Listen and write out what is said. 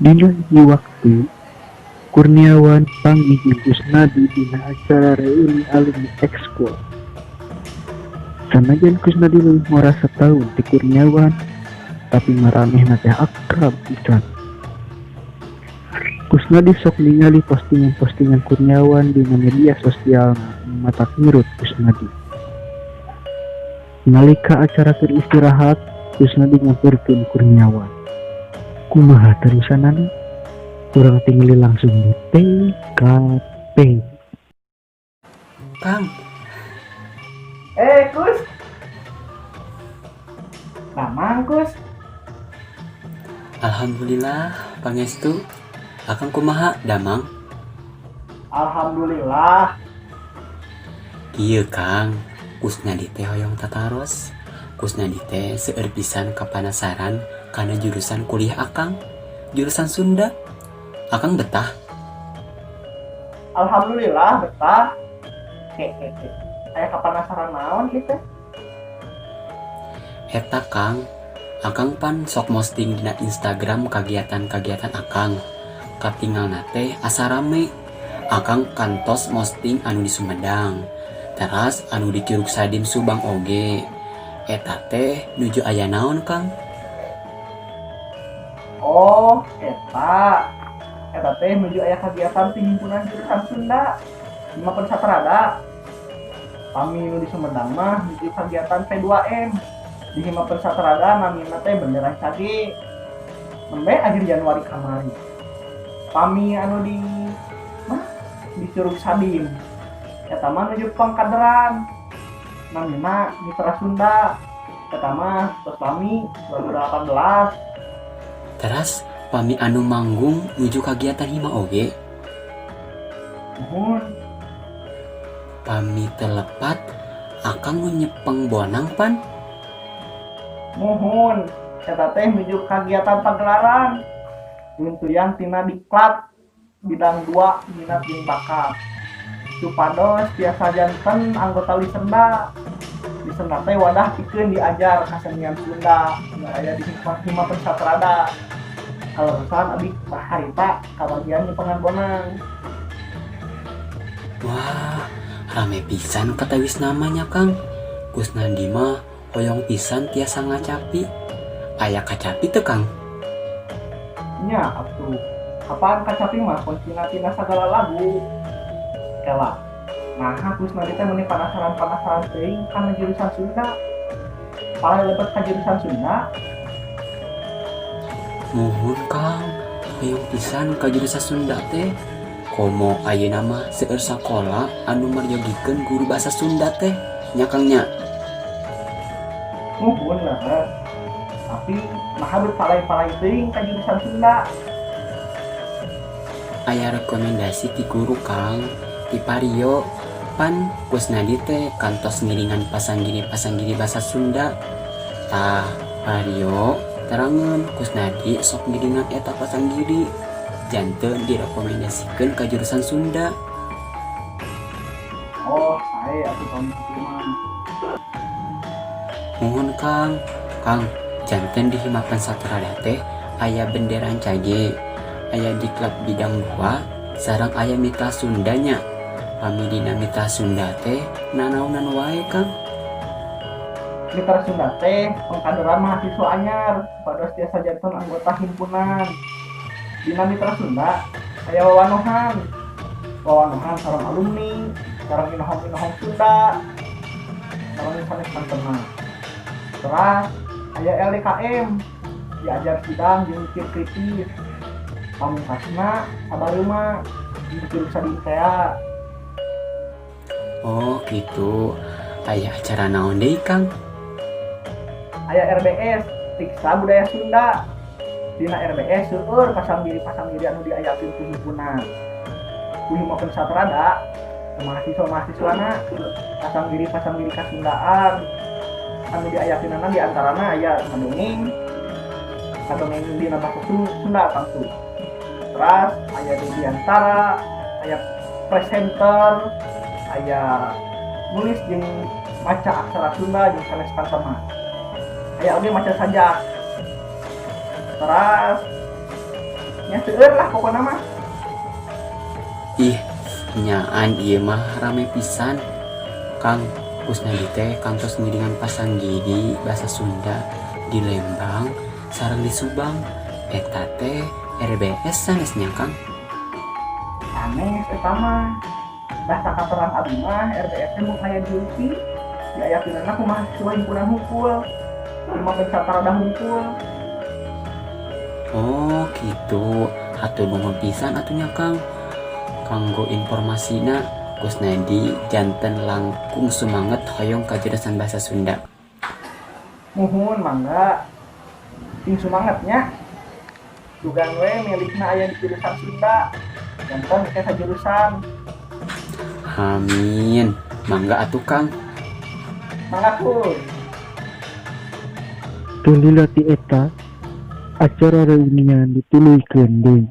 Dina hiji waktu Kurniawan panggih jeung Kusnadi dina acara reuni alumni ekskul. Sanajan Kusnadi leuwih ngora setaun ti Kurniawan, tapi maranehna teh akrab pisan. Kusnadi sok ningali postingan-postingan Kurniawan dina media sosialna anu matak ngirut Kusnadi. Nalika acara keur istirahat, Kusnadi nyamperkeun Kurniawan. Kumaha terusanana? Kurang tinggali langsung di TKP. Kang, Kus, Mamang Kus. alhamdulillah pangestu. Akang kumaha damang? Alhamdulillah. Kieu Kang, Kusnadi teh hoyong tataros. Kusnadi teh seueur pisan kapanasaran kana jurusan kuliah Akang, jurusan Sunda. Akang betah. Alhamdulillah betah. Hehehe. Aya kapanasaran naon kitu? Eta Kang, Akang pan sok posting dina Instagram kagiatan-kagiatan Akang. Katingalna teh asa rame. Akang kantos posting anu di Sumedang, teras anu di Curug Sadim Subang oge. Eta teh nuju aya naon Kang? Oh, eta. Eta teh menuju aya kegiatan ti himpunan jurusan Sunda. Lima Satrada. Kami nu di Sumedang mah menuju kegiatan P2M. Di Hima Satrada namina teh bendera cage. Nembe akhir Januari kamari. Kami anu di Curug Sadim. Eta mah nuju Pangkaderan. Namina Mitra Sunda. Eta mah tos kami 2018. Teras pami anu manggung nuju kagiatan hima oge. Nuhun. Pami telepat Akang nu nyepeng bonang pan. Nuhun. Eta teh nuju kagiatan pagelaran. Luntuyan tina diklat bidang 2 minat jeung bakat. Supados tiasa janten anggota Lisenda. Lisenda teh wadah pikeun diajar kasenian Sunda nu aya di Hima Satrada. Kaleresan abdi harita kabagian nyepengan bonang. Wah, rame pisan katawis namanya Kang. Kusnadi mah hoyong pisan tiasa ngacapi. Aya kacapi teu Kang? Nya atuh. Kapan kacapi mah kuncina tina sagala lagu. Kela. Nah, Kusnadi teh meuni panasaran teuing kana jurusan Sunda. Pala lebet ka jurusan Sunda. Nuhun Kang, hoyong pisan ka jurusan Sunda teh. Komo ayeuna mah seueur sakola anu maryogikeun guru basa Sunda teh. Nya Kang nya. Nuhun lah. Tapi nah berpalai-palai teuing ka jurusan Sunda. Aya rekomendasi ti guru Kang, ti Pario. Pan Kusnadi teh kantos ngiringan pasanggiri basa Sunda. Tah Pario terangan Kusnadi sok ngiringan eta pasanggiri. Janten direkomendasikeun ka jurusan Sunda. Oh, saya atuh kami mah. Mohon Kang, janten di Himapan Satrada teh aya benderan cage, aya diklat bidang 2, sareng aya mitra Sundanya. Pami dina mitra Sunda teh nanaonan wae Kang. Mitra Sunda teh pengkaderan mahasiswa anyar pada tiasa janten anggota himpunan. Dina Mitra Sunda aya wawanohan sareng alumni, sareng inohong Sunda, sareng sanes-sanesna. Terus aya LDKM diajar sidang jeung mikir kritis. Pamungkasna sabareuma di Curug Sadim teh. Oh gitu. Aya acara naon deui Kang? Aya RBS Tiksa Budaya Sunda. Dina RBS seueur pasanggiri anu diayakeun ku himpunan. Ku Hima Satrada mahasiswa-mahasiswana pasanggiri kasundaan anu diayakeunana di antarana aya kadongeng dina basa Sunda kangtu. Terus aya di antara aya presenter, aya nulis jeung maca aksara Sunda jeung sanes kantema. Aya oge maca sajak. Terus nya seueur lah pokoknya mah. Ih, nyaan ieu mah rame pisan. Kang, Kusnadi teh kantos ngiringan pasanggidi bahasa Sunda di Lembang sareng di Subang. Eta teh RBS sanesnya Kang. Aneh eta mah. Bahasa katerang abdi mah RBS teh mun aya di UPI. Di aya pikeunana kumaha mahasiswa himpunan hungkul. Cuma pensatarada hungkul. Oh gitu, hatur nuhun pisan atunya Kang. Kanggo informasina, Kusnadi janten langkung sumanget hoyong kajurusan bahasa Sunda. Muhun mangga. Sing sumangetnya. Dugan we milikna aya di jurusan Sunda. Janten ke sajurusan. Amin. Mangga atuh Kang. Mangga kuy. Tuluy ti eta acara reunian dituluykeun deui.